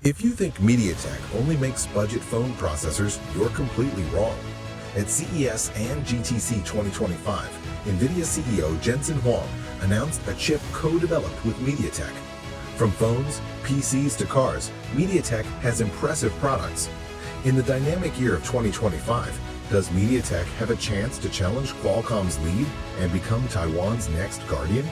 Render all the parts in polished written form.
If you think MediaTek only makes budget phone processors, you're completely wrong. At CES and GTC 2025, NVIDIA CEO Jensen Huang announced a chip co-developed with MediaTek. From phones, PCs to cars, MediaTek has impressive products. In the dynamic year of 2025, does MediaTek have a chance to challenge Qualcomm's lead and become Taiwan's next guardian?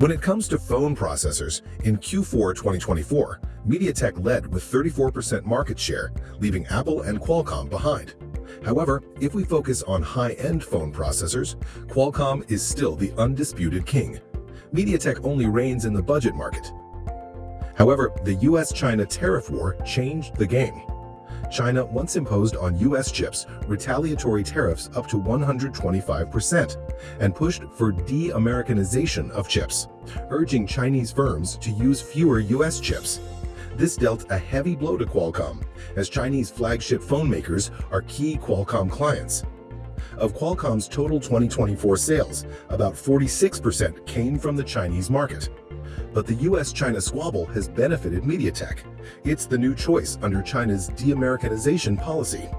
When it comes to phone processors, in Q4 2024, MediaTek led with 34% market share, leaving Apple and Qualcomm behind. However, if we focus on high-end phone processors, Qualcomm is still the undisputed king. MediaTek only reigns in the budget market. However, the US-China tariff war changed the game. China once imposed on US chips retaliatory tariffs up to 125% and pushed for de-Americanization of chips, urging Chinese firms to use fewer US chips. This dealt a heavy blow to Qualcomm, as Chinese flagship phone makers are key Qualcomm clients. Of Qualcomm's total 2024 sales, about 46% came from the Chinese market. But the US-China squabble has benefited MediaTek. It's the new choice under China's de-Americanization policy.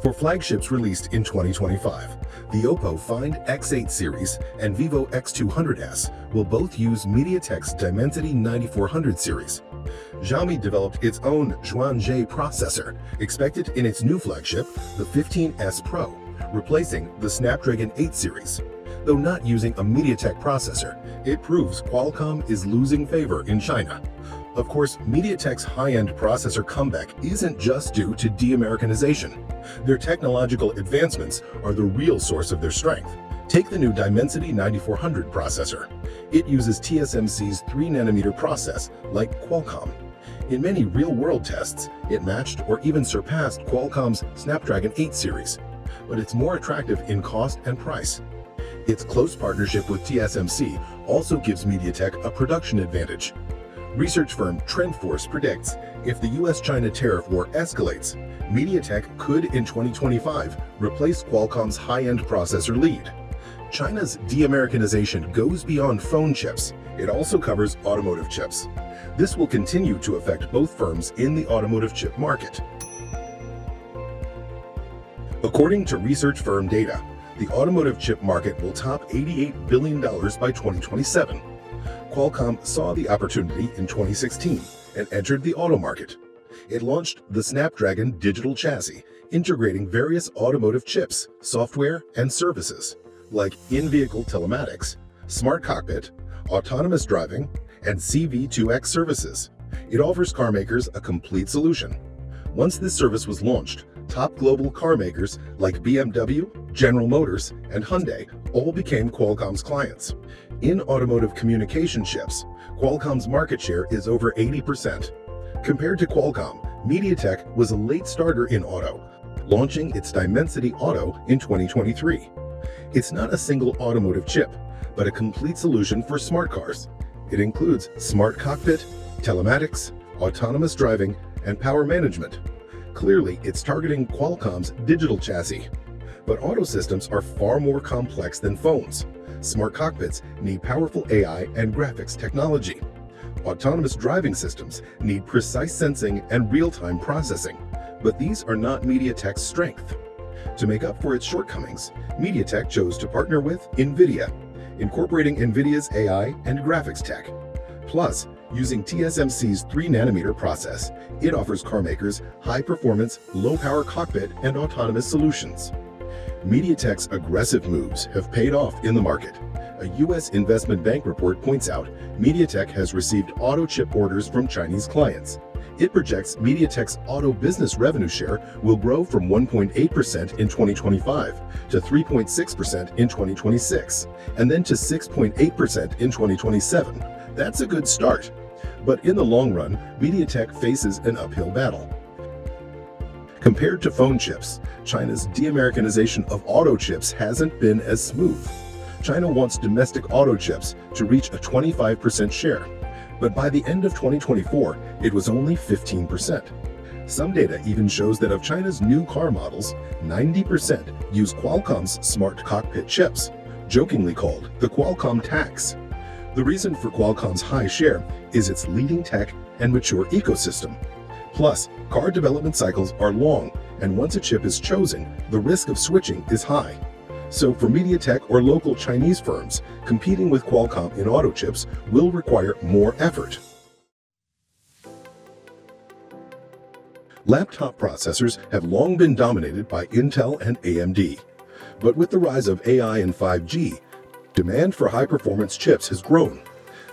For flagships released in 2025, the Oppo Find X8 series and Vivo X200s will both use MediaTek's Dimensity 9400 series. Xiaomi developed its own Zhuanghe processor, expected in its new flagship, the 15S Pro, replacing the Snapdragon 8 series. Though not using a MediaTek processor, it proves Qualcomm is losing favor in China. Of course, MediaTek's high-end processor comeback isn't just due to de-Americanization. Their technological advancements are the real source of their strength. Take the new Dimensity 9400 processor. It uses TSMC's 3nm process like Qualcomm. In many real-world tests, it matched or even surpassed Qualcomm's Snapdragon 8 series, but it's more attractive in cost and price. Its close partnership with TSMC also gives MediaTek a production advantage. Research firm TrendForce predicts if the US-China tariff war escalates, MediaTek could in 2025 replace Qualcomm's high-end processor lead. China's de-Americanization goes beyond phone chips. It also covers automotive chips. This will continue to affect both firms in the automotive chip market. According to research firm data, the automotive chip market will top $88 billion by 2027. Qualcomm saw the opportunity in 2016 and entered the auto market. It launched the Snapdragon digital chassis, integrating various automotive chips, software, and services, like in-vehicle telematics, smart cockpit, autonomous driving, and CV2X services. It offers car makers a complete solution. Once this service was launched, top global car makers like BMW, General Motors, and Hyundai all became Qualcomm's clients. In automotive communication chips, Qualcomm's market share is over 80%. Compared to Qualcomm, MediaTek was a late starter in auto, launching its Dimensity Auto in 2023. It's not a single automotive chip, but a complete solution for smart cars. It includes smart cockpit, telematics, autonomous driving, and power management. Clearly, it's targeting Qualcomm's digital chassis. But auto systems are far more complex than phones. Smart cockpits need powerful AI and graphics technology. Autonomous driving systems need precise sensing and real-time processing. But these are not MediaTek's strength. To make up for its shortcomings, MediaTek chose to partner with NVIDIA, incorporating NVIDIA's AI and graphics tech. Plus, using TSMC's 3nm process, it offers car makers high-performance, low-power cockpit and autonomous solutions. MediaTek's aggressive moves have paid off in the market. A US investment bank report points out MediaTek has received auto chip orders from Chinese clients. It projects MediaTek's auto business revenue share will grow from 1.8% in 2025 to 3.6% in 2026, and then to 6.8% in 2027. That's a good start. But in the long run, MediaTek faces an uphill battle. Compared to phone chips, China's de-Americanization of auto chips hasn't been as smooth. China wants domestic auto chips to reach a 25% share, but by the end of 2024, it was only 15%. Some data even shows that of China's new car models, 90% use Qualcomm's smart cockpit chips, jokingly called the Qualcomm tax. The reason for Qualcomm's high share is its leading tech and mature ecosystem. Plus, car development cycles are long, and once a chip is chosen, the risk of switching is high. So for MediaTek or local Chinese firms, competing with Qualcomm in auto chips will require more effort. Laptop processors have long been dominated by Intel and AMD. But with the rise of AI and 5G, demand for high-performance chips has grown.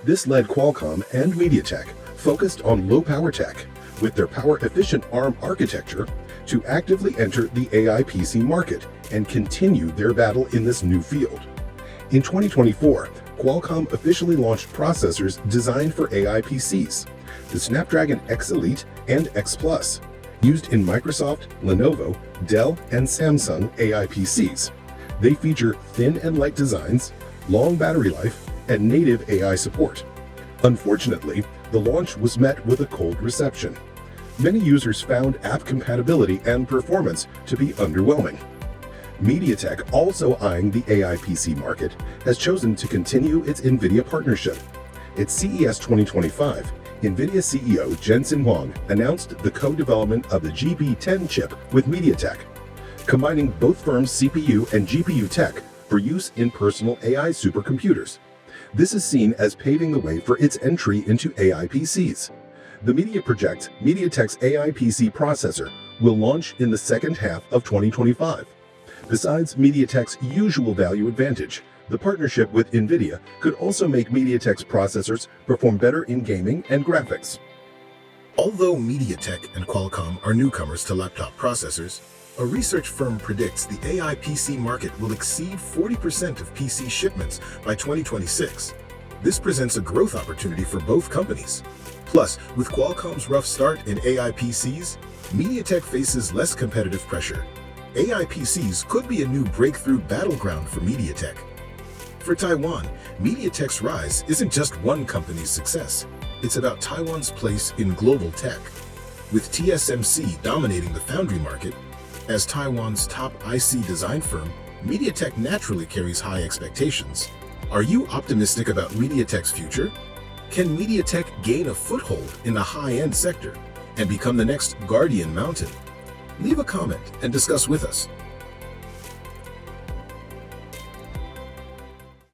This led Qualcomm and MediaTek, focused on low-power tech, with their power-efficient ARM architecture, to actively enter the AI PC market and continue their battle in this new field. In 2024, Qualcomm officially launched processors designed for AI PCs, the Snapdragon X Elite and X Plus, used in Microsoft, Lenovo, Dell, and Samsung AI PCs. They feature thin and light designs, long battery life, and native AI support. Unfortunately, the launch was met with a cold reception. Many users found app compatibility and performance to be underwhelming. MediaTek, also eyeing the AI PC market, has chosen to continue its NVIDIA partnership. At CES 2025, NVIDIA CEO Jensen Huang announced the co-development of the GB10 chip with MediaTek, combining both firms' CPU and GPU tech for use in personal AI supercomputers. This is seen as paving the way for its entry into AI PCs. The media projects MediaTek's AI PC processor will launch in the second half of 2025. Besides MediaTek's usual value advantage, the partnership with NVIDIA could also make MediaTek's processors perform better in gaming and graphics. Although MediaTek and Qualcomm are newcomers to laptop processors, a research firm predicts the AI PC market will exceed 40% of PC shipments by 2026. This presents a growth opportunity for both companies. Plus, with Qualcomm's rough start in AI PCs, MediaTek faces less competitive pressure. AI PCs could be a new breakthrough battleground for MediaTek. For Taiwan, MediaTek's rise isn't just one company's success. It's about Taiwan's place in global tech. With TSMC dominating the foundry market, as Taiwan's top IC design firm, MediaTek naturally carries high expectations. Are you optimistic about MediaTek's future? Can MediaTek gain a foothold in the high-end sector and become the next Guardian Mountain? Leave a comment and discuss with us.